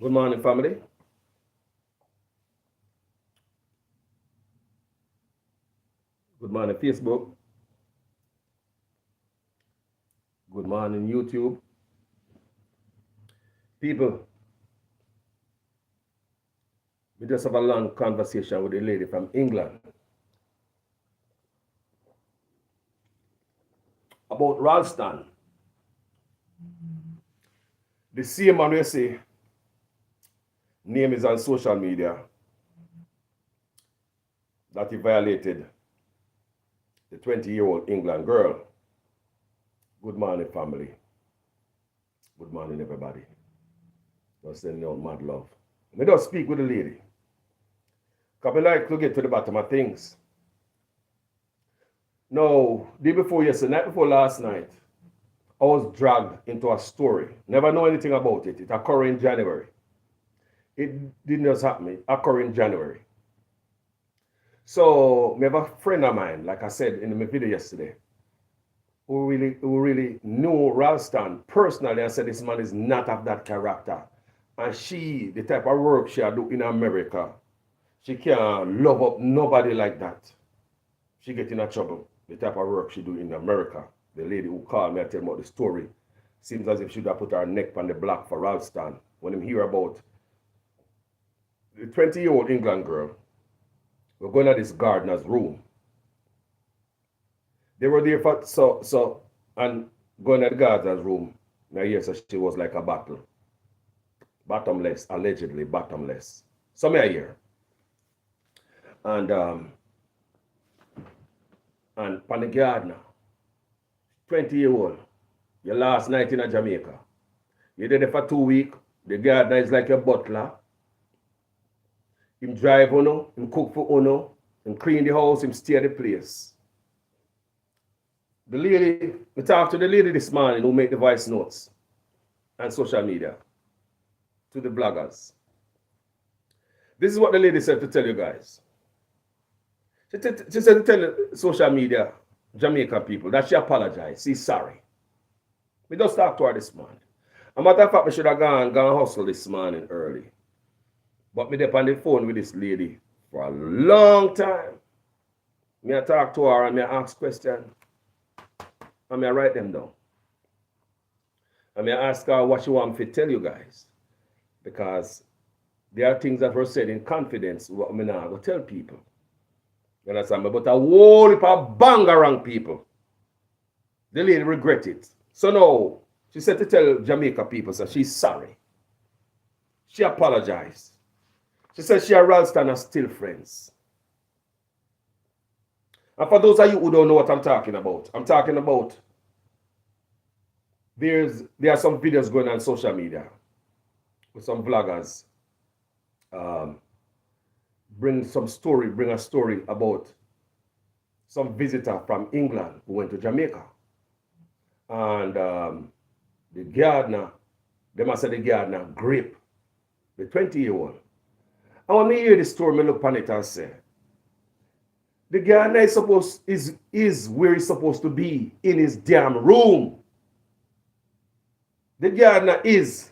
Good morning, family. Good morning, Facebook. Good morning, YouTube. People, we just have a long conversation with a lady from England about Ralston. The same man we say name is on social media that he violated the 20-year-old England girl. Good morning, family. Good morning, everybody. Just sending out mad love. Let us speak with the lady. Because I like to get to the bottom of things. No, day before yesterday, night before last night, I was dragged into a story. Never know anything about it. It occurred in January. It didn't just happen. It occurred in January. So, I have a friend of mine, like I said in my video yesterday, who really knew Ralston personally and said this man is not of that character. And she, the type of work she do in America, she can't love up nobody like that. She get in a trouble. The type of work she do in America. The lady who called me and tell me about the story, seems as if she would have put her neck on the block for Ralston. When I hear about the 20-year-old England girl, we're going to this gardener's room. They were there for, and going to the gardener's room. Now, yes, she was like a battle. Bottomless, allegedly bottomless. Some year. And pan the gardener, 20-year-old, your last night in Jamaica. You did it for 2 weeks. The gardener is like your butler. Him drive uno, him cook for uno, him clean the house, him steer the place. The lady, we talked to the lady this morning who made the voice notes and social media to the bloggers. This is what the lady said to tell you guys. She said to tell social media, Jamaican people, that she apologized. She's sorry. We just talked to her this morning. A matter of fact, we should have gone hustle this morning early. But me up on the phone with this lady for a long time. Me I talk to her and me I ask questions. And me I write them down. And me I ask her what she want me to tell you guys. Because there are things that were said in confidence what me now go tell people. You understand me? But a whole heap of bangarang people. The lady regret it. So now, she said to tell Jamaica people, so she's sorry. She apologized. She said she and Ralston are still friends. And for those of you who don't know what I'm talking about there are some videos going on social media with some vloggers bring a story about some visitor from England who went to Jamaica. And the gardener, they must say the gardener grape the 20-year-old. And when I hear the story, I look upon it and say, the gardener is where he's supposed to be, in his damn room. The gardener is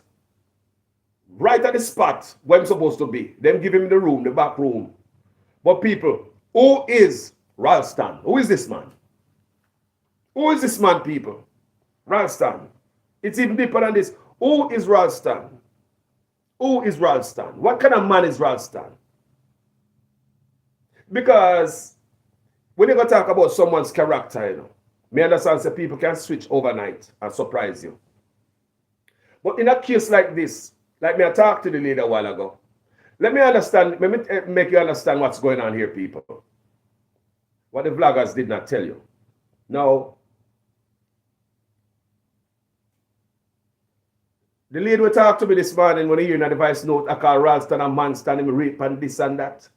right at the spot where I'm supposed to be. Them give him the room, the back room. But people, who is Ralston? Who is this man? Who is this man, people? Ralston. It's even deeper than this. Who is Ralston? Who is Ralston? What kind of man is Ralston? Because when you go talk about someone's character, you know, me understand that people can switch overnight and surprise you. But in a case like this, like me I talked to the lady a while ago, let me make you understand what's going on here, people. What the vloggers did not tell you. Now, the lady who talked to me this morning when I hear in the voice note, I call Ralston a man standing rape and this and that.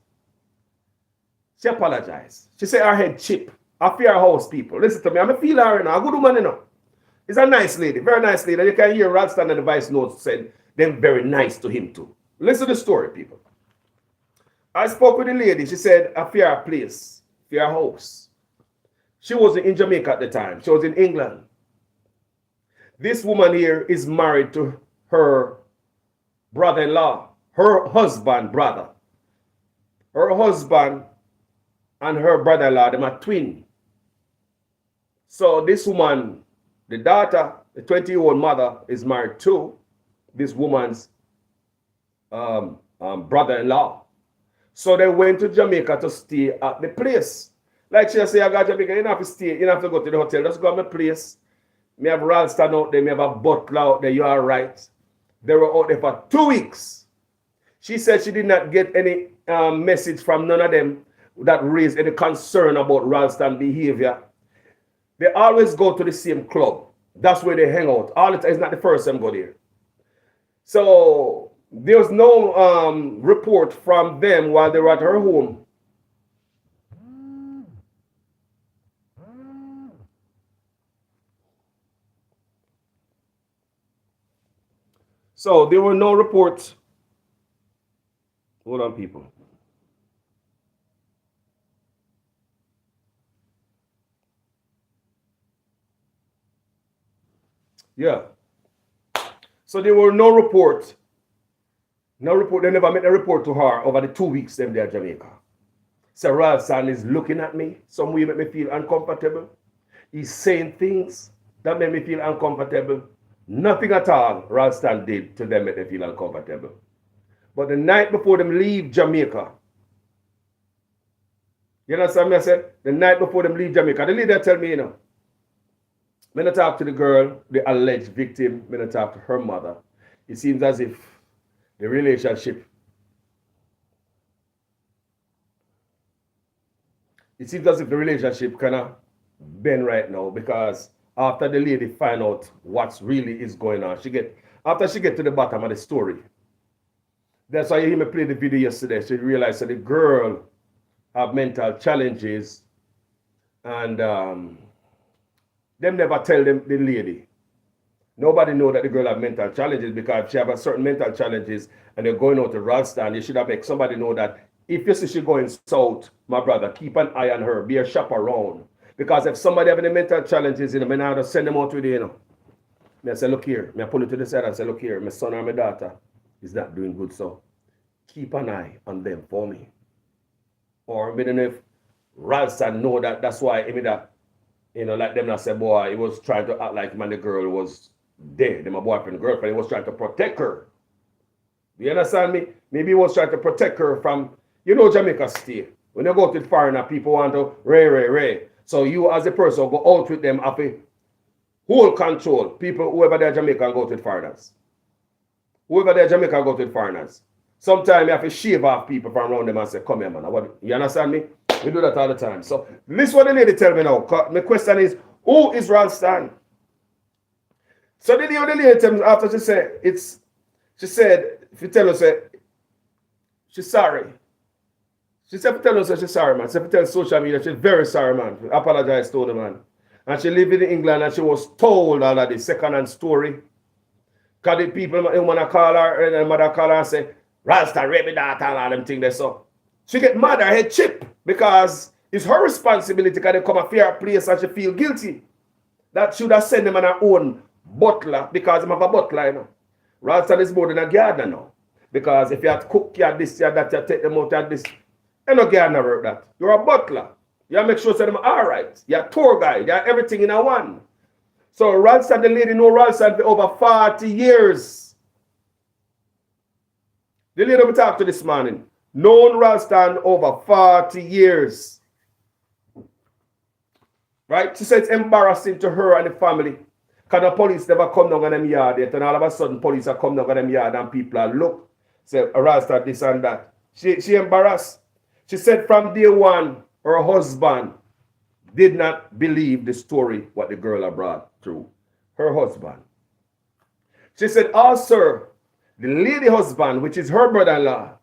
She apologized. She said her head chip. I fear her house, people. Listen to me. I'm a feel her now. A good woman, you know. It's a nice lady. Very nice lady. And you can hear Ralston in the voice note said them very nice to him too. Listen to the story, people. I spoke with the lady. She said I fear her place. Fear her house. She wasn't in Jamaica at the time. She was in England. This woman here is married to her brother-in-law, her husband, brother. Her husband and her brother-in-law, them are twin. So this woman, the daughter, the 20-year-old mother, is married to this woman's brother-in-law. So they went to Jamaica to stay at the place. Like she say, I got Jamaica, you don't have to stay, you don't have to go to the hotel, just go to my place. Me have Ralston out there, me have a butler out there, you are right. They were out there for 2 weeks. She said she did not get any message from none of them that raised any concern about Ralston behavior. They always go to the same club. That's where they hang out. All the time. It's not the first time go there. So there's no report from them while they were at her home. So there were no reports. Hold on, people. Yeah. So there were no reports. No report. They never made a report to her over the 2 weeks them there in Jamaica. So Ralston is looking at me. Some way make me feel uncomfortable. He's saying things that make me feel uncomfortable. Nothing at all Ralston did to them make them feel uncomfortable. But the night before them leave Jamaica, you understand me? I said, the night before them leave Jamaica, the leader tell me, you know, when I talk to the girl, the alleged victim, when I talk to her mother, it seems as if the relationship, kind of bend right now, because after the lady find out what's really is going on, after she get to the bottom of the story, that's why you hear me play the video yesterday. She realized that the girl have mental challenges, and them never tell them the lady. Nobody know that the girl have mental challenges, because if she have a certain mental challenges and they're going out to Ralston, you should have make somebody know that if you see she going south, my brother, keep an eye on her, be a chaperone. Because if somebody have any mental challenges, you know, I have to send them out with you, you know. I say, look here, I pull it to the side and say, look here, my son or my daughter is not doing good, so keep an eye on them for me. Or I don't know if Ralston know that that's why I mean that, you know, like them that say, boy, he was trying to act like him and the girl was dead. My boyfriend, girlfriend, he was trying to protect her. You understand me? Maybe he was trying to protect her from, you know, Jamaica State. When you go to the foreigner, people want to ray. So you as a person go out with them have a whole control. People, whoever they're Jamaican, go to the foreigners. Whoever they're Jamaican, go to the foreigners. Sometimes you have to shave off people from around them and say, come here, man. You understand me? We do that all the time. So this is what the lady tell me now. My question is, who is Ralston? So the lady tell me after she said, if you tell her, say, she's sorry. She said, if you tell her, she's sorry, man. She said, if you tell social media, she's very sorry, man. Apologize to the man. And she lived in England and she was told all of the second-hand story. Because the people, the woman call her, and the mother call her and say, Ralston, rape me daughter, and all them things there. So she get mad, her head chip, because it's her responsibility, because they come a fair place and she feel guilty. That should have sent them on her own butler, because they have a butler, you know. Ralston is more than a gardener now. Because if you have to cook, you have this, you have that, you take them out, you have this. You're not gardener work that. You're a butler. You have to make sure that them are all right. You're a tour guide. You're everything in a one. So Ralston, the lady know Ralston for over 40 years. The lady we talked to this morning, known Ralston over 40 years. Right? She said it's embarrassing to her and the family. Because the police never come down on them yard yet. And all of a sudden, police are come down on them yard and people are look, say, Ralston this and that. She embarrassed. She said from day one, her husband did not believe the story what the girl had brought through. Her husband. She said also, the lady husband, which is her brother-in-law,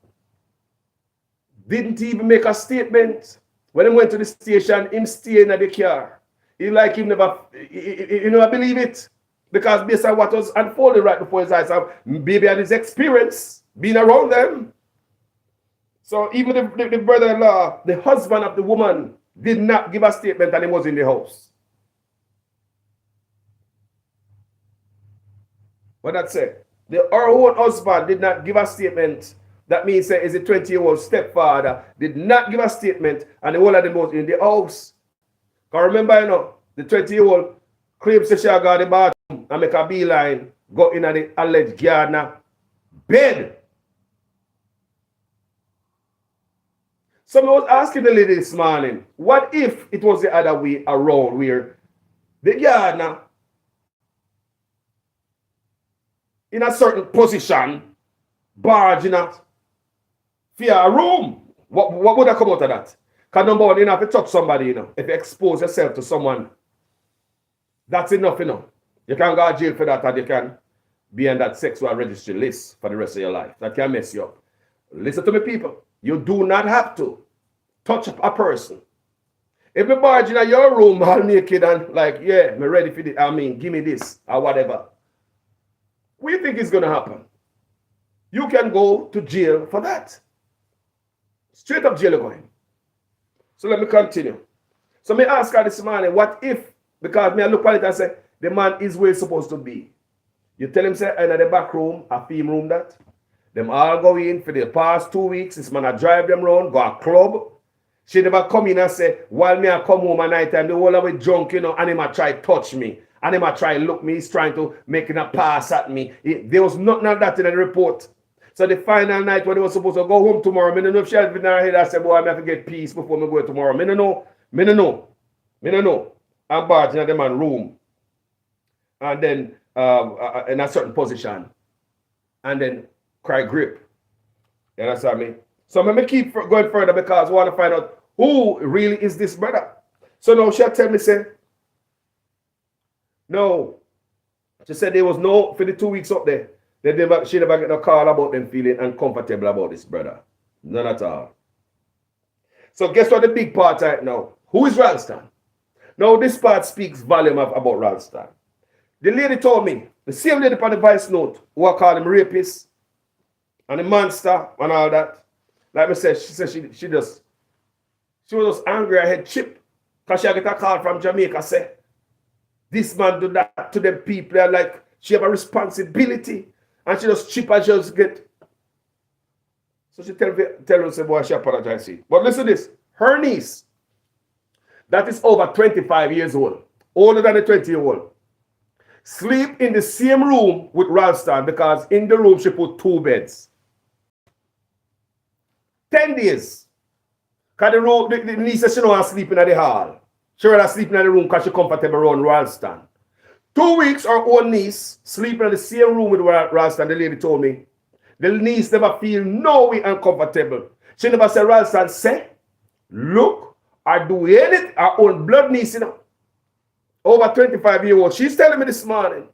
didn't even make a statement. When he went to the station, him staying in the car. He like him never believe it. Because based on what was unfolding right before his eyes, maybe had his experience being around them. So even the brother-in-law, the husband of the woman, did not give a statement and he was in the house. What that say? Her own husband did not give a statement. That means that is a 20-year-old stepfather did not give a statement, and the whole of them was in the house. Because remember, you know, the 20-year-old claims that she got the bathroom and make a beeline, go in at the alleged gardener bed. Someone was asking the lady this morning, what if it was the other way around, where the gardener in a certain position barging out for a room? What would have come out of that? Because number one, you have to touch somebody, you know. If you expose yourself to someone, that's enough, you know. You can go to jail for that, and you can be on that sexual registry list for the rest of your life. That can mess you up. Listen to me, people. You do not have to touch a person. If you barge in your room all naked and like, yeah, I'm ready for this, I mean, give me this or whatever, what do you think is going to happen? You can go to jail for that. Straight up jail going. So let me continue. So me ask her this morning, what if, because me I look at it and say, the man is where he's supposed to be. You tell him, say, in the back room, a theme room that. Them all go in for the past 2 weeks. This man I drive them around, go a club. She never come in and say, while me I come home at night time, the whole of it drunk, you know, and him I try touch me. And him I try look me, he's trying to make a pass at me. There was nothing of that in the report. So the final night when they were supposed to go home tomorrow, I don't know if she had been in her head, I said, boy, I have to get peace before me go tomorrow. I don't know. I'm barging at the man's room. And then in a certain position. And then cry grip. You understand me? So I'm going to keep going further because I want to find out who really is this brother. So now she'll tell me, say, no. She said there was no, for the 2 weeks up there, she never get a call about them feeling uncomfortable about this brother. None at all. So guess what the big part right now? Who is Ralston? Now this part speaks volume about Ralston. The lady told me, the same lady on the voice note, who I call him rapist and a monster and all that. Like I said, she said she was just angry, her head chip. Because she get a call from Jamaica, say, this man do that to them people. They're like, she have a responsibility. And she just chip and she just get. So she tell her, say, boy, she apologized. But listen to this. Her niece, that is over 25 years old, older than a 20-year-old, sleep in the same room with Ralston because in the room she put 2 beds. 10 days. Because the niece said she don't want to sleep in the hall. She rather sleep in the room because she comfortable around Ralston. 2 weeks, her own niece sleeping in the same room with Ralston. The lady told me. The niece never feel no way uncomfortable. She never said, Ralston, say, look, I do anything. Her own blood niece, you know. Over 25-year-old. She's telling me this morning.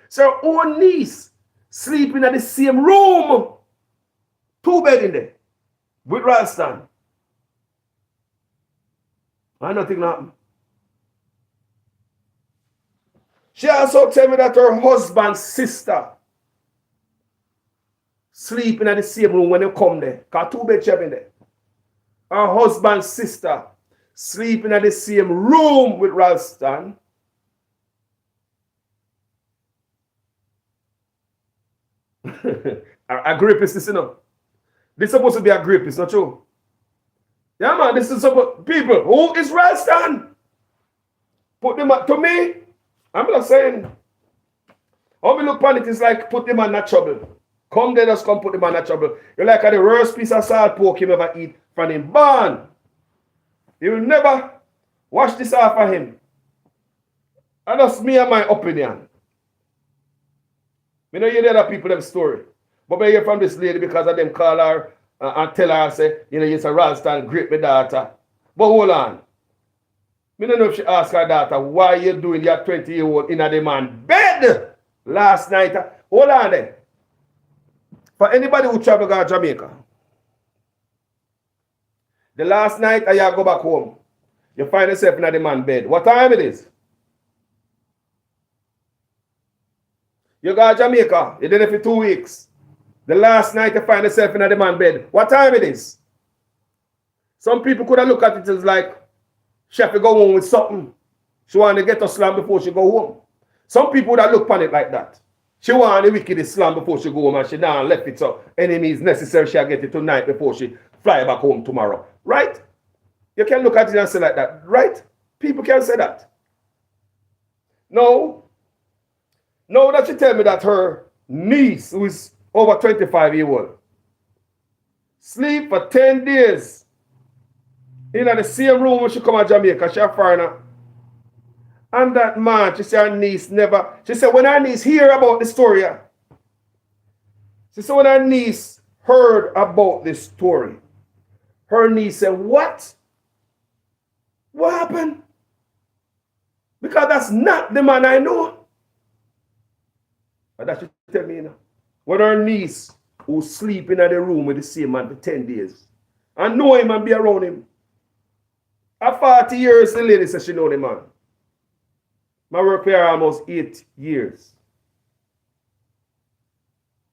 So her own niece sleeping in the same room. 2 beds in there. With Ralston. And nothing happened. She also tell me that her husband's sister sleeping in the same room when they come there. Because 2 beds in there. Her husband's sister sleeping in the same room with Ralston. A rapist, you know. This is supposed to be a rapist, not true? Yeah, man, this is supposed people. Who is Ralston? Put them up to me. I'm not saying. How we look upon it is like put them in that trouble. Come there, just come put them in that trouble. You're like the worst piece of salt pork you ever eat from him. Born. You will never wash this off of him. And that's me and my opinion. Me know you hear other people them story. But I hear from this lady because of them call her and tell her, say, you know, it's a Ralston, great my daughter. But hold on. I don't know if she asked her daughter, why you doing your 20-year-old in a man bed last night? Hold on there. For anybody who travel to Jamaica, the last night you go back home, you find yourself in a man bed. What time it is? You go to Jamaica, you're there for 2 weeks. The last night you find yourself in a man bed. What time it is? Some people could have looked at it as like, she have to go home with something. She want to get a slam before she go home. Some people would have looked upon it like that. She want the wicked slam before she go home and she now left it so enemies necessary she'll get it tonight before she fly back home tomorrow. Right? You can look at it and say like that. Right? People can say that. No. No, that she tell me that her niece, who is over 25 years old, sleep for 10 days in the same room when she come to Jamaica. She a foreigner. And that man, she said her niece never, she said when her niece hear about the story, she said when her niece heard about this story, her niece said, what? What happened? Because that's not the man I know. And that she tell me, you know, when her niece who sleep in the room with the same man for 10 days and know him and be around him. At 40 years, the lady says she know the man. I work for her almost 8 years.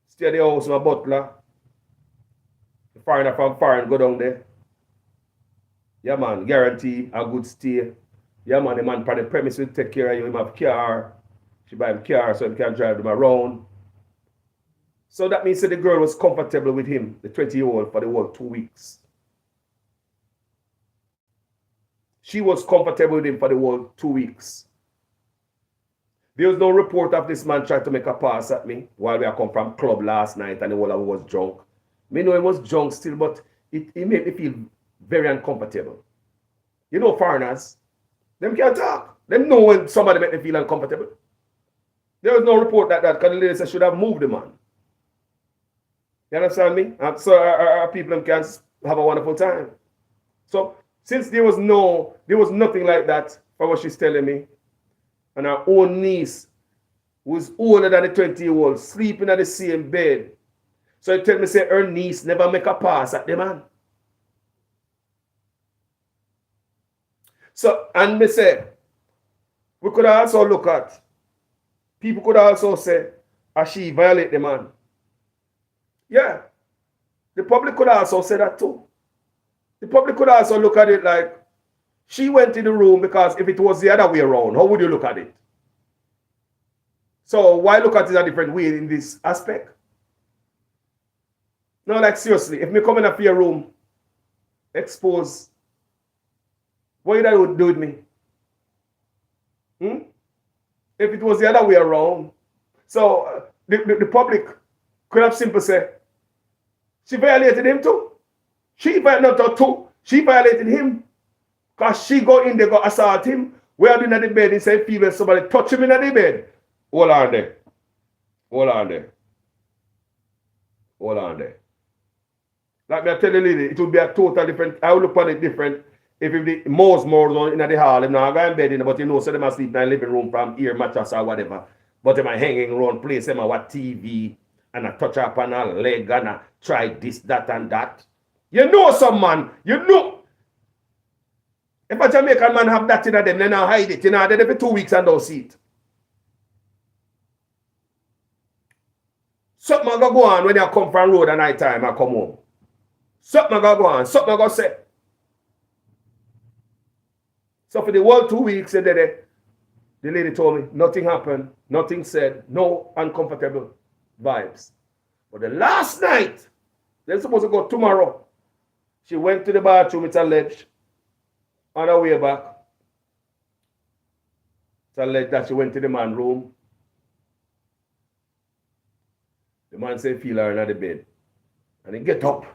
Stay at the house, my butler. The foreigner from foreign go down there. Yeah, man, guarantee a good stay. Yeah, man, the man for the premise will take care of you. He have car. She buy him car so he can drive them around. So that means that the girl was comfortable with him, the 20-year-old, for the whole 2 weeks. She was comfortable with him for the whole 2 weeks. There was no report of this man trying to make a pass at me while we come from club last night and the whole of was drunk. Me know he was drunk still, but it made me feel very uncomfortable. You know foreigners, them can't talk. Them know when somebody make them feel uncomfortable. There was no report that because the lady said should have moved the man. You understand me? And so our people can have a wonderful time. So since there was nothing like that for what she's telling me, and her own niece, who's older than the 20-year-old, sleeping at the same bed. So you tell me, say, her niece never make a pass at the man. So, and me say, we could also look at, people could also say, she violate the man. Yeah. The public could also say that too. The public could also look at it like, she went in the room because if it was the other way around, how would you look at it? So why look at it a different way in this aspect? No, like seriously, if me come in a your room, expose, what would that do with me? If it was the other way around. So the public could have simply said, she violated him too. She violated him. Because she go in there, go assault him. We are doing at the bed, he said, feel when somebody touch him in the bed. Hold on there. Hold on there. Hold on there. Like me I tell the lady, it would be a total different, I would look on it different if the most more in the hall, I'm not going to bed in, but you know, so they must sleep in the living room from here, mattress or whatever. But them are hanging around place, them are what TV, and I touch up on a leg, and I try this, that, and that. You know some man, you know. If a Jamaican man have that in them, then I hide it. You know, they're there for 2 weeks and don't see it. Something go on when you come from road at night time and come home. Something go on. Something go say. So for the whole 2 weeks, the lady told me nothing happened, nothing said, no uncomfortable vibes. But the last night, they're supposed to go tomorrow. She went to the bathroom, it's alleged. On her way back, it's alleged that she went to the man's room. The man said, feel her in the bed. And he get up.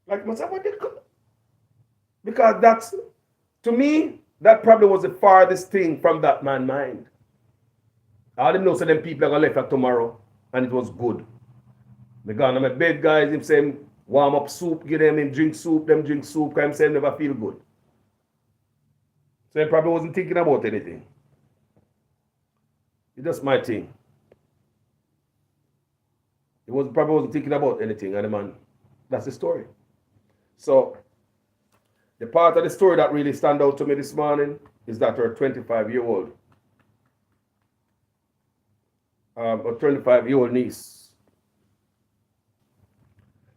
Like, myself, what did you do? Because that's, to me, that probably was the farthest thing from that man's mind. I didn't know so them people are going to left tomorrow. And it was good. Me gone to my bed, guys. Him say, warm up soup, give them drink soup, them drink soup. Because him say, never feel good. So he probably wasn't thinking about anything. It's just my thing. He probably wasn't thinking about anything, and the man, that's the story. So, the part of the story that really stand out to me this morning is that her 25-year-old, a 25-year-old niece.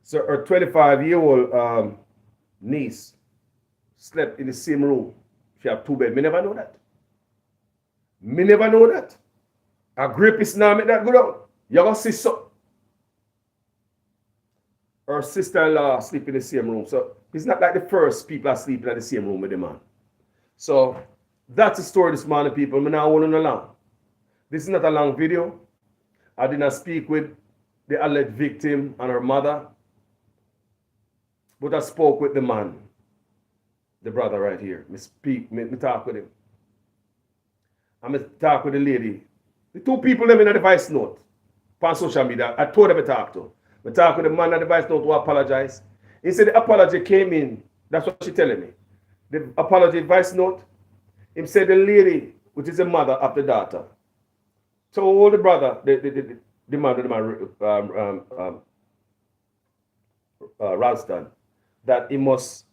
So her 25-year-old niece slept in the same room. She have 2 beds. Me never know that. Me never know that. A rapist now make that go down. You're going to see so. Her sister-in-law sleep in the same room. So it's not like the first people are sleeping in the same room with the man. So that's the story this morning, people. I now want to know. This is not a long video. I did not speak with the alleged victim and her mother, but I spoke with the man, the brother right here. Me talk with him. I talk with the lady. The two people them in the voice note on social media. I told them to talk to. I talk with the man on the voice note who apologized. He said the apology came in. That's what she telling me. The apology voice note. He said the lady, which is the mother of the daughter, told the brother, the mother, Ralston, that he must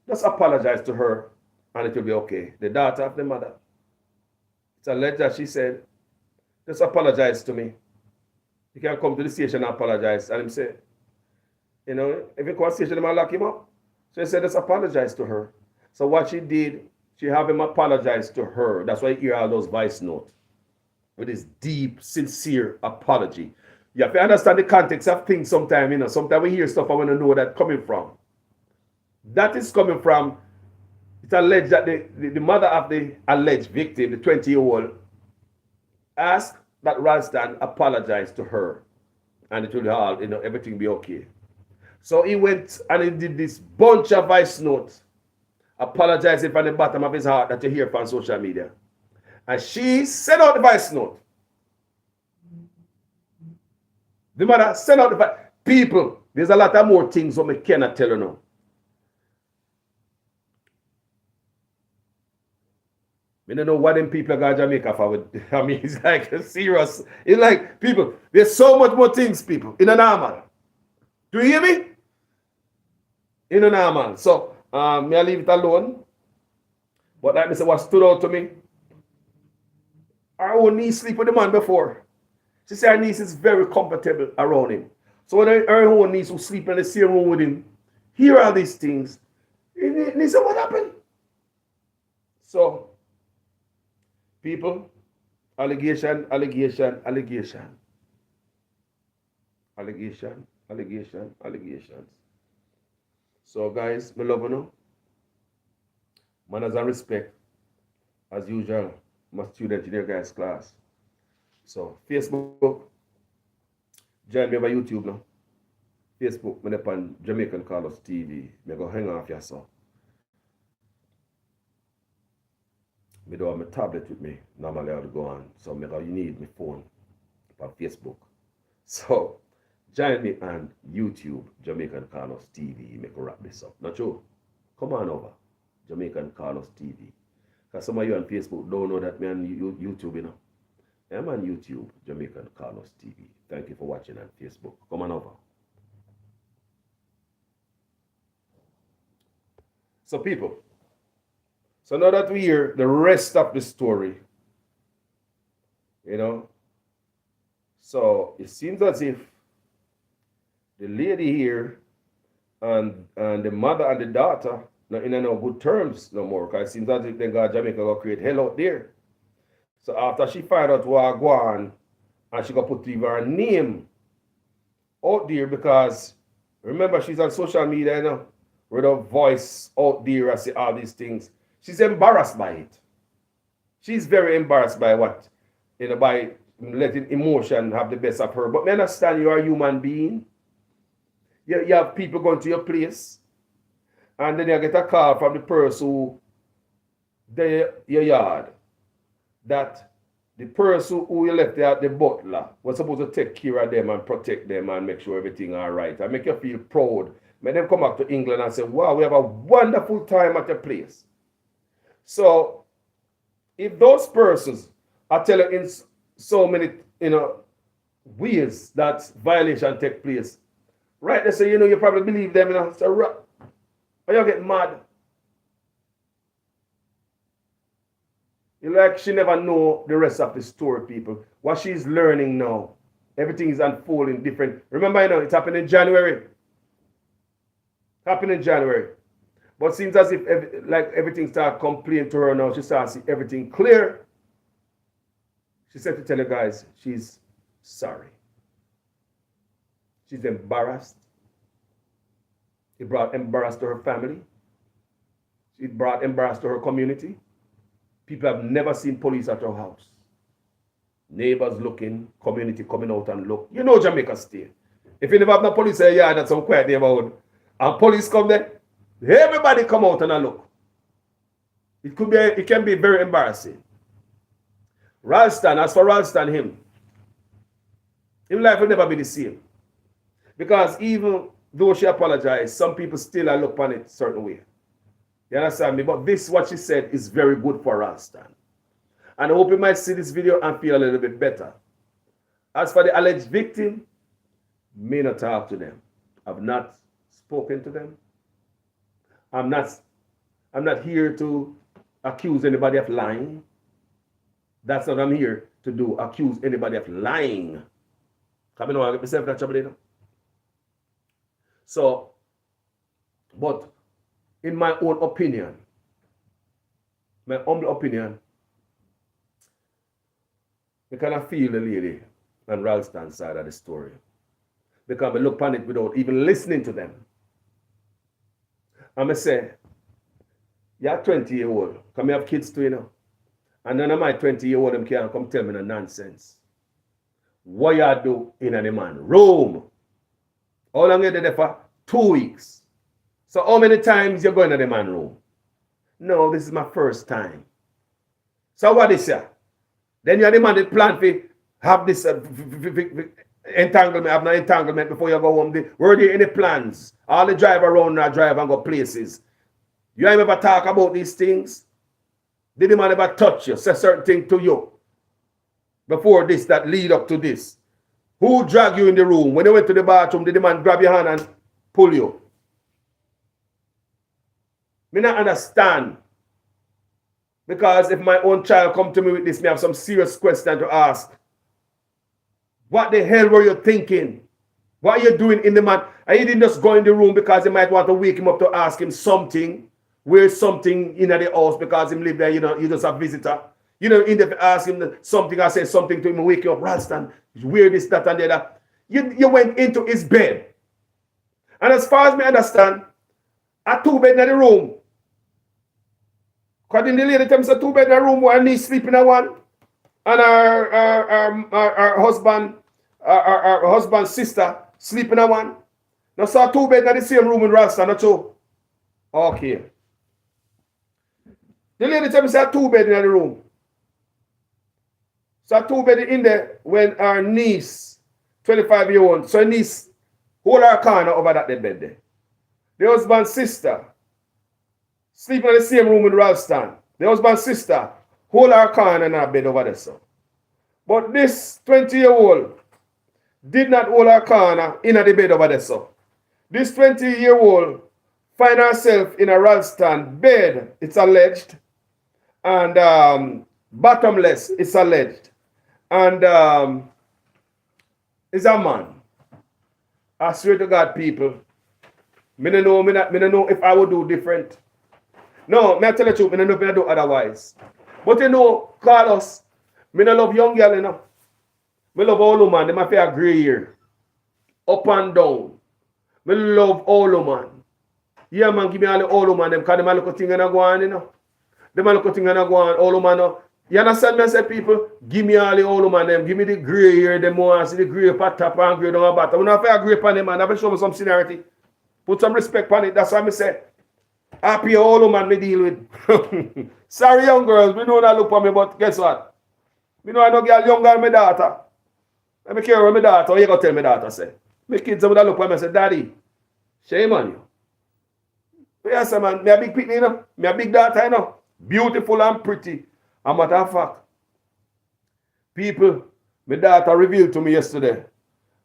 just apologize to her and it will be okay. The daughter of the mother. It's alleged that she said, just apologize to me. You can come to the station and apologize. And him say, you know, if you come to the station, they lock him up. So he said, just apologize to her. So what she did, she have him apologize to her. That's why you hear all those voice notes with this deep, sincere apology. You have to understand the context of things sometimes, you know. Sometimes we hear stuff I want to know where that's coming from. That is coming from, it's alleged that the mother of the alleged victim, the 20-year-old, asked that Ralston apologize to her. And it will all, you know, everything be okay. So he went and he did this bunch of voice notes, apologizing from the bottom of his heart that you hear from social media. And she sent out the voice note. The mother sent out the voice. People, there's a lot of more things that we cannot tell you now. I don't know what them people got Jamaica for. I mean, it's like serious. It's like, people, there's so much more things, people, in a normal. Do you hear me? In a normal. So, may I leave it alone? But like I said, what stood out to me, our own niece sleep with the man before. She said her niece is very comfortable around him. So when her own niece who sleep in the same room with him, hear all these things, and he said, what happened? So, people, allegation, allegation, allegation. Allegation, allegation, allegations. So guys, me love you know. Manners and respect, as usual, my student in your guys' class. So, Facebook, join me over YouTube now. Facebook, me up on Jamaican Carlos TV. Me go hang off yourself. Me don't have my tablet with me. Normally I would go on. So me go, you need my phone on Facebook. So, join me on YouTube, Jamaican Carlos TV. Me go wrap this up. Not true? Come on over, Jamaican Carlos TV. Because some of you on Facebook don't know that me on YouTube, you know. I'm on YouTube, Jamaican Carlos TV. Thank you for watching on Facebook. Come on over. So people, so now that we hear the rest of the story, you know, so it seems as if the lady here and the mother and the daughter not in no good terms no more, because it seems as if they got Jamaica go create hell out there. So after she find out what go on, and she got put even her name out there, because remember she's on social media, you know, with her voice out there and say all these things. She's embarrassed by it. She's very embarrassed by what, you know, by letting emotion have the best of her. But I understand you are a human being. You have people going to your place, and then you get a call from the person who your yard, that the person who you left there, the butler, was supposed to take care of them and protect them and make sure everything all right and make you feel proud. Make them come back to England and say, wow, we have a wonderful time at the place. So if those persons are telling in so many, you know, ways that violation take place, right, they say, you know, you probably believe them, you know, so, or you get mad. Like she never know the rest of the story, people. What she's learning now, everything is unfolding different. Remember, you know, it's happened in January. Happened in January. But it seems as if everything starts complaining to her now. She starts to see everything clear. She said to tell you guys she's sorry. She's embarrassed. It brought embarrassment to her family. It brought embarrassment to her community. People have never seen police at her house. Neighbors looking, community coming out and look. You know Jamaica State. If you never have no police here, yeah, that's some quiet neighborhood. And police come there, everybody come out and look. It can be very embarrassing. Ralston, as for Ralston, him life will never be the same. Because even though she apologized, some people still look upon it a certain way. You understand me? But this, what she said, is very good for Ralston. And I hope you might see this video and feel a little bit better. As for the alleged victim, may not talk to them. I've not spoken to them. I'm not here to accuse anybody of lying. That's what I'm here to do, accuse anybody of lying. Come on, I get myself that trouble, you know. So, but in my own opinion, my humble opinion, I kind of feel the lady on Ralston's side of the story. Because I look upon it without even listening to them. And I say, you're 20-year-old. Come have kids too, you know. And none of my 20-year-old them can't come tell me no nonsense. What you do in a man room? How long you there for? 2 weeks. So how many times you going to the man room? No, this is my first time. So what is it? Then you demand the plan to have this entanglement, have no entanglement before you go home. Were there any plans? All the drive around now, drive and go places. You ain't ever talk about these things? Did the man ever touch you, say certain thing to you? Before this, that lead up to this. Who dragged you in the room? When you went to the bathroom, did the man grab your hand and pull you? Me not understand. Because if my own child come to me with this, me have some serious question to ask. What the hell were you thinking? What are you doing in the man? And you didn't just go in the room because you might want to wake him up to ask him something. Where's something in the house because him live there, you know, you just a visitor. You know, in the ask him something, I say something to him, wake you up, Ralston, wear this, that, and the other. You went into his bed. And as far as me understand, a 2-bed in the room. Because in the lady tell me a 2-bed in the room, one niece sleeping in one. And our husband's sister sleeping in one. Now saw 2-bed in the same room in Ralston, not so. Okay. The lady tell me a 2-bed in the room. So 2-bed in there when our niece, 25-year-old, so her niece hold her corner over that bed there. The husband's sister sleeping in the same room in Ralston. The husband's sister hold her corner in her bed over there. So. But this 20-year-old did not hold her corner in the bed over there. So. This 20-year-old find herself in a Ralston bed, it's alleged, and bottomless, it's alleged. And is a man. I swear to God, people, me don't know if I would do different. No, me I tell the truth, me don't know if I do otherwise. But you know, Carlos, me don't love young girl, you know. Me love all woman, them have a gray hair. Up and down. Me love all woman. Yeah, man, give me all the old woman, them, because them a look at things and go on, you know. Them a look at things and go on, all woman, no. You understand me? I say, people, give me all the old woman, them, give me the grey hair, them more, see the grey at top and grey down the bottom. When I feel grey on them, man, I will show me some seniority. Put some respect on it, that's what I say. Happy old woman me deal with. Sorry, young girls, we know that look for me, but guess what? Me know I know girl younger than my daughter. Let me care what my daughter, what you gonna tell my daughter, say? My kids that look for me and say, Daddy, shame on you. Yes, man, me a big picnic, you know. Me a big daughter, you know. Beautiful and pretty. A matter of fact, people, my daughter revealed to me yesterday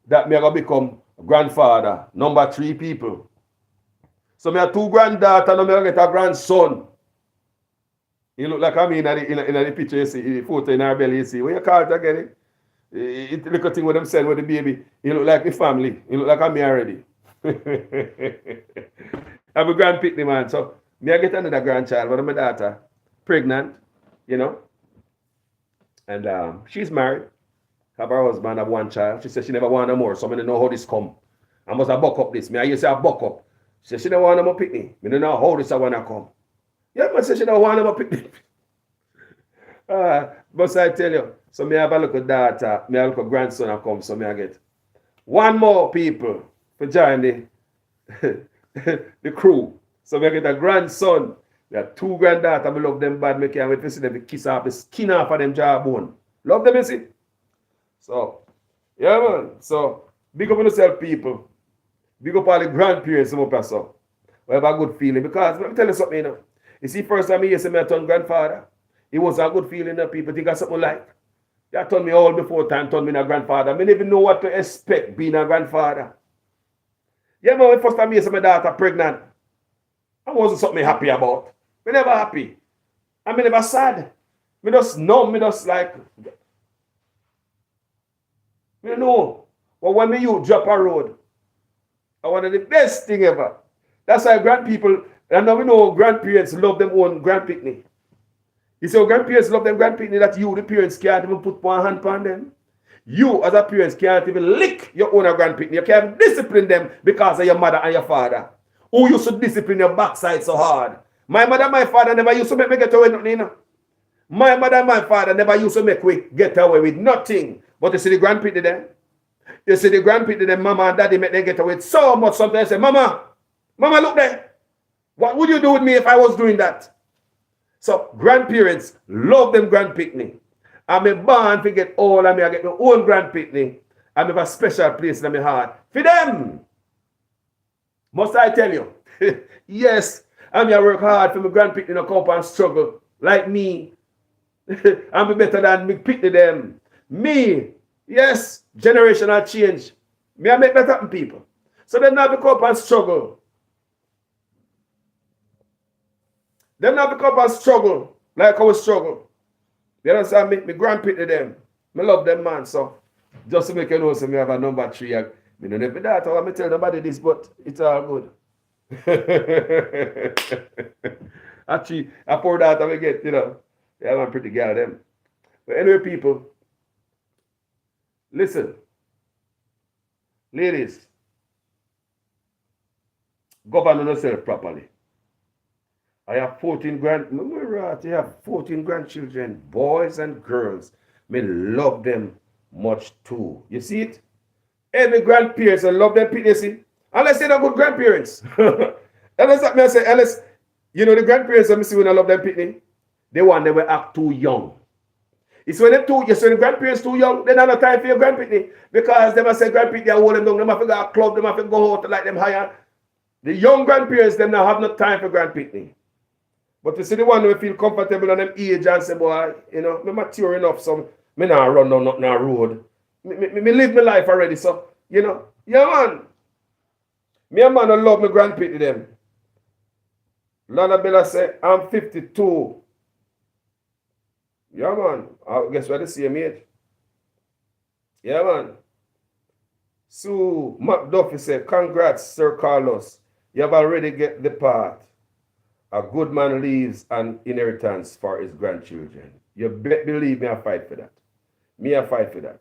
that me going to become grandfather, number 3 people. So me have 2 granddaughters, and me get a grandson. He look like me in the picture, you see, the photo in our belly, you see. What you call it again? It look at thing with them send with the baby. He look like the family. He look like me already. I'm a grand picnic man. So me I get another grandchild, but my daughter pregnant, you know. And she's married, have her husband, have one child. She said she never want no more, so I don't know how this come. I must have buck up this. Me, I used to have buck up. She said she never want no more picnic. I don't know how this I want to come. Yeah, but she don't want no more picnic. But I tell you, so me have a little daughter, me have a little grandson I come, so me I get one more people for join the crew. So me I get a grandson. There are 2 granddaughters, I love them bad, me can't wait to see them kiss off the skin off of them jawbone. Love them, you see? So, yeah man, so big up on yourself people. Big up all the grandparents up here, so. We have a good feeling, because let me tell you something, you know. You see, first time I see me turn grandfather, it was a good feeling that people think of something like. They told me all before time, told me a grandfather. I didn't even know what to expect being a grandfather. Yeah, man, the first time I see my daughter pregnant, I wasn't something happy about. Me never happy. I me never sad. Me just numb, me just like, you know. But when me you drop a road, I one of the best thing ever. That's why grandpeople, and now we know grandparents love them own grandpicnic. You say, grandparents love them grandpicnic that you, the parents, can't even put one hand on them. You, as a parents, can't even lick your own grandpicnic. You can't discipline them because of your mother and your father. Who used to discipline your backside so hard? My mother and my father never used to make me get away with nothing. You know? My mother and my father never used to make me get away with nothing. But you see the grandpicnic then? You see the grandpicnic then, mama and daddy make them get away with so much. Sometimes they say, Mama, look there. What would you do with me if I was doing that? So grandparents love them grand picnic. I'm a born to get all of me. I get my own grand picnic. I have a special place in my heart for them. Must I tell you? Yes, I'm here work hard for my grand picnic to come up and struggle like me. I'm better than me picnic them. Me, yes, generational change. Me I make better than people. So they not come up and struggle. Them not come up and struggle like I was struggle. You understand me? Me grandpicnic them. Me love them, man. So just to make you know, so me have a number 3. I don't know if that or I tell nobody this, but it's all good. Actually, I pour that I get, you know. Yeah, I'm pretty girl them. But anyway, people, listen. Ladies, govern yourself properly. I have 14 grandchildren, boys and girls. Me love them much too. You see it? Every grandparents I love them, you see? Unless they're not good grandparents. Unless, you know the grandparents I see when I love them pitney, they want them to act too young. It's when the grandparents too young, they don't have time for your grandpitney. Because they must say grandpitney, they hold them down, they have to go to a club, they have to go out to like them higher. The young grandparents, them now have no time for grandpitney. But you see the one who feel comfortable on them age and say, boy, you know, me mature enough, so me not run down nothing on road. Me live my life already, so, you know. Yeah, man. Me a man who love my grandpitney them. Lana Bella say, I'm 52. Yeah, man. I guess we're the same age. Yeah, man. So, Matt Duffy said, congrats, Sir Carlos. You have already get the part. A good man leaves an inheritance for his grandchildren. You believe me, I fight for that. Me, I fight for that.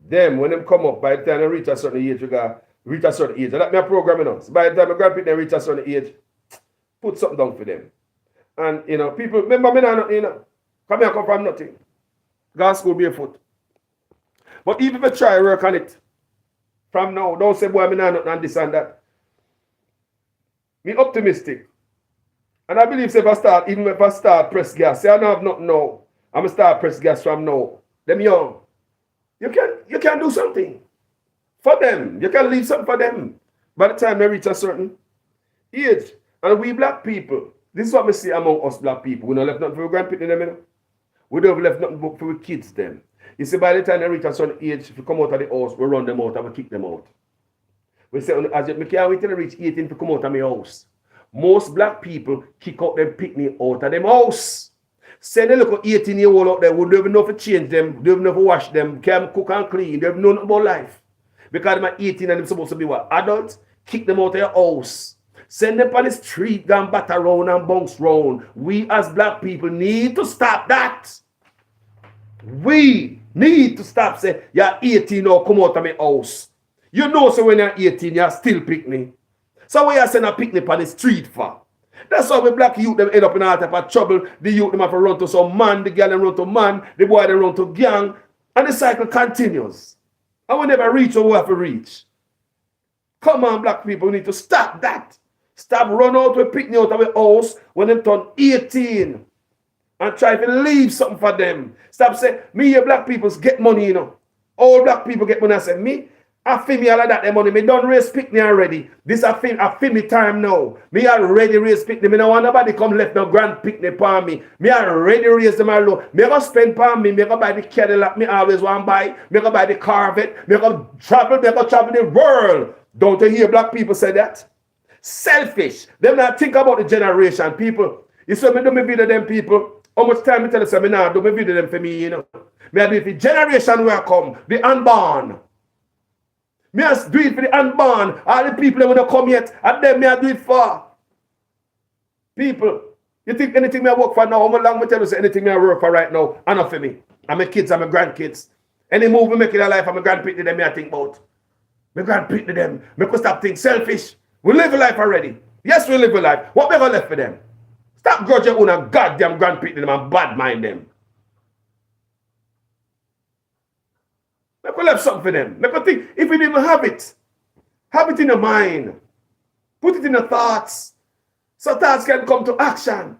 Them, when them come up, by the time they reach a certain age, you got reach a certain age. And that me a program, you know. So by the time my grandparents reach a certain age, put something down for them. And, you know, people, remember me now, you know, come here, come from nothing. Go to school barefoot. But even if I try to work on it, from now, don't say, boy, I'm not nothing and this and that. Me optimistic. And I believe if I start press gas, say I don't have nothing now, I'm going to start press gas from now. Them young. You can do something for them. You can leave something for them. By the time they reach a certain age. And we black people, this is what we see among us black people. We don't left nothing for our grandparents them, you know? We don't have left nothing for our kids them. You see, by the time they reach a certain age, if you come out of the house, we run them out and we kick them out. We say, as you can't wait till they reach 18 to come out of my house. Most black people kick out them picnic out of them house. Send a little 18-year-old out there who don't even know to change them, don't even know to wash them, can't cook and clean, they don't know nothing about life. Because they're 18 and they're supposed to be what? Adults, kick them out of your house. Send them on the street, go and bat around and bounce round. We as black people need to stop that. We need to stop saying, you're 18 now, come out of my house. You know, so when you're 18, you're still picnic. So what you send a picnic on the street for? That's how we black youth them end up in all type of trouble. The youth them have to run to some man, the girl them run to man, the boy them run to gang, and the cycle continues. And we never reach where we have to reach. Come on, black people, we need to stop that. Stop run out with picnic out of the house when they turn 18 and try to leave something for them. Stop saying, me, you black people get money, you know. All black people get money. I say, me, I feel me all of that the money. Me don't raise picnic already. This I feel me time now. Me already raise picnic. Me no want nobody come left no grand picnic for me. Me already raise them alone. Me go spend for me. Me go buy the Cadillac me always want to buy. Me go buy the Corvette. Me go travel the world. Don't you hear black people say that? Selfish. Them not think about the generation. People, you say me do me video them people. How much time me tell you say me now do me video them for me, you know. Me I do it for generation where I come. The unborn. Me I do it for the unborn. All the people that will come yet. And then me I do it for. People. You think anything me I work for now? How long me tell you say anything me I work for right now? Enough for me. And my kids and my grandkids. Any move we make in our life and my grandkids them me I think about. My grandkids them. Me could stop thinking selfish. We live a life already. Yes, we live a life. What we gonna left for them? Stop grudging on a goddamn grandparents them and bad mind them. Make we left something for them. Make we think, if we didn't have it in your mind. Put it in your thoughts. So thoughts can come to action.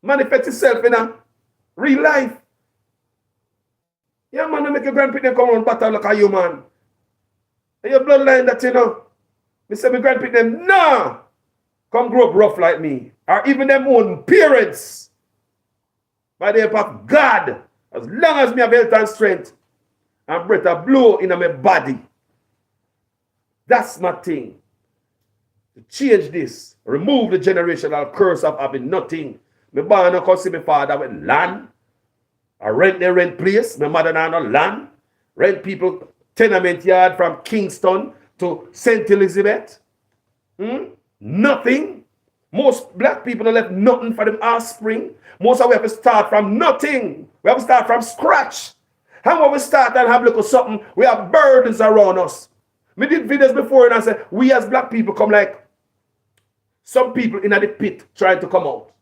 Manifest itself in a real life. Yeah, man, make your grandparents come on battle like a human. And your bloodline that you know. Me say my grandparents them, nah, come grow up rough like me. Or even them own parents. By the help of God, as long as me have health and strength, and breath a blow in my body. That's my thing. To change this, remove the generational curse of having nothing. My born no come see my father with land. I rent place. My mother now no land. Rent people tenement yard from Kingston to St. Elizabeth. Nothing. Most black people don't left nothing for them offspring. Most of we have to start from nothing. We have to start from scratch. And when we start and have a little something, we have burdens around us. We did videos before and I said, we as black people come like some people in the pit trying to come out.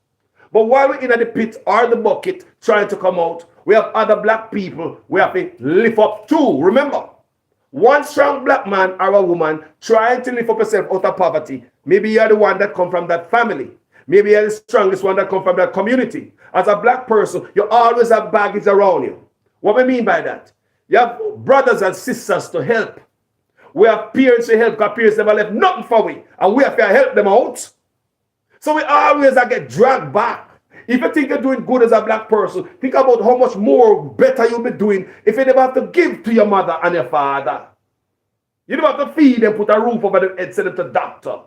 But while we're in the pit or the bucket trying to come out, we have other black people we have to lift up too. Remember, one strong black man or a woman trying to lift up yourself out of poverty. Maybe you're the one that come from that family. Maybe you're the strongest one that come from that community. As a black person, you always have baggage around you. What I mean by that? You have brothers and sisters to help. We have parents to help because parents never left nothing for we. And we have to help them out. So we always get dragged back. If you think you're doing good as a black person, think about how much more better you'll be doing if you never have to give to your mother and your father. You never have to feed them, put a roof over their head, send them to the doctor.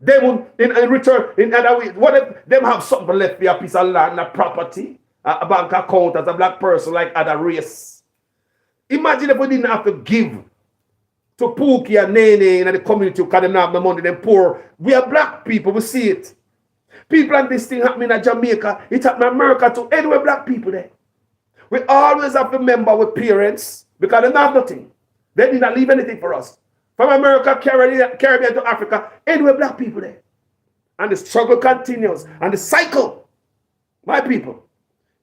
They would, in return, in other ways, what if them have something left for a piece of land, a property, a bank account as a black person like other race? Imagine if we didn't have to give to Pookie and Nene in the community because they don't have the money, they're poor. We are black people, we see it. People and this thing happening in Jamaica, it happened in America too. Anyway, black people there. We always have to remember with parents because they don't have nothing. They did not leave anything for us. From America, Caribbean to Africa, anyway, black people there. And the struggle continues. And the cycle. My people.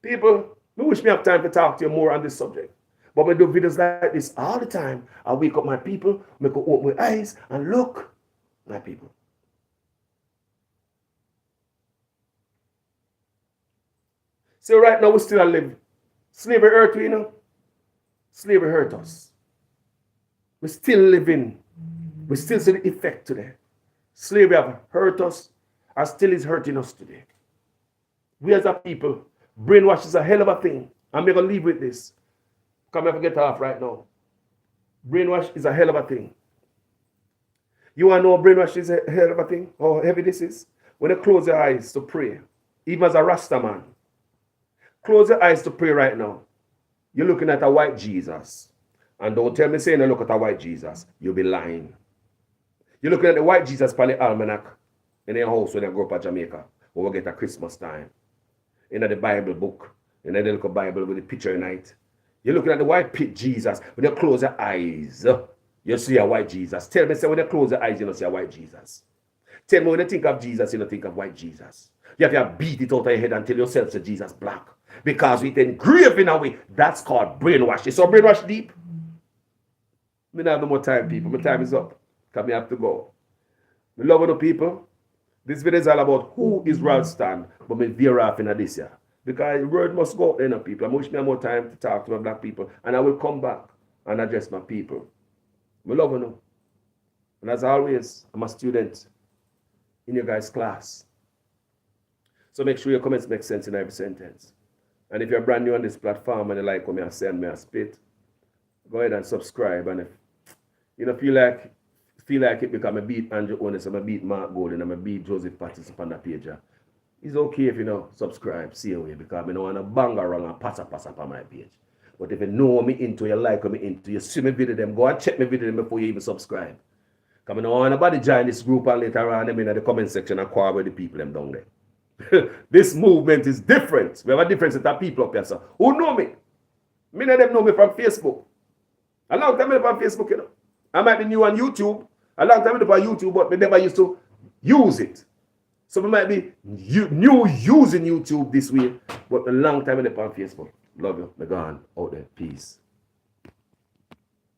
People, I wish me have time to talk to you more on this subject. But we do videos like this all the time. I wake up my people, make them open my eyes and look, my people. So right now we still live. Slavery hurt we, you know. Slavery hurt us. We're still living. We still see the effect today. Slavery have hurt us and still is hurting us today. We as a people, brainwash is a hell of a thing. I'm going to leave with this. Come here, get off right now. Brainwash is a hell of a thing. You want to know brainwash is a hell of a thing? How heavy this is? When you close your eyes to pray, even as a Rasta man, close your eyes to pray right now. You're looking at a white Jesus. And don't tell me saying you look at a white Jesus. You'll be lying. You're looking at the white Jesus by the almanac in your house when you grow up at Jamaica. When we get a Christmas time. In the Bible book. And then they look at Bible with the picture in it. You're looking at the white Jesus. When you close your eyes, you see a white Jesus. Tell me, say, when you close your eyes, you don't see a white Jesus. Tell me, when you think of Jesus, you don't think of white Jesus. You have to beat it out of your head and tell yourself that Jesus black. Because we engrave in a way. That's called brainwash. You saw brainwash deep? We don't have no more time, people. My time is up. Because I have to go. We love the people. This video is all about who is Ralston, but me veer off in this year. Because the word must go out there, people. I wish me more time to talk to my black people. And I will come back and address my people. We love you. And as always, I'm a student in your guys' class. So make sure your comments make sense in every sentence. And if you're brand new on this platform and you like what I say and me I spit, go ahead and subscribe. And if you know feel like it because I beat Andrew Onis, I beat Mark Golden, and I beat Joseph Pattis upon that page. It's okay if you know subscribe, see away, because I don't want to bang around and pass up on my page. But if you know me into, you like me into, you see me video them, go and check me video them before you even subscribe. Because I don't want nobody join this group and later on them in the comment section and quarrel with the people them down there. This movement is different. We have a different set of people up here, sir. Who know me? Many of them know me from Facebook. A long time I'm on Facebook, you know. I might be new on YouTube. A long time I'm on YouTube, but I never used to use it. So I might be new using YouTube this way, but a long time I'm on Facebook. Love you. I'm gone out there. Peace.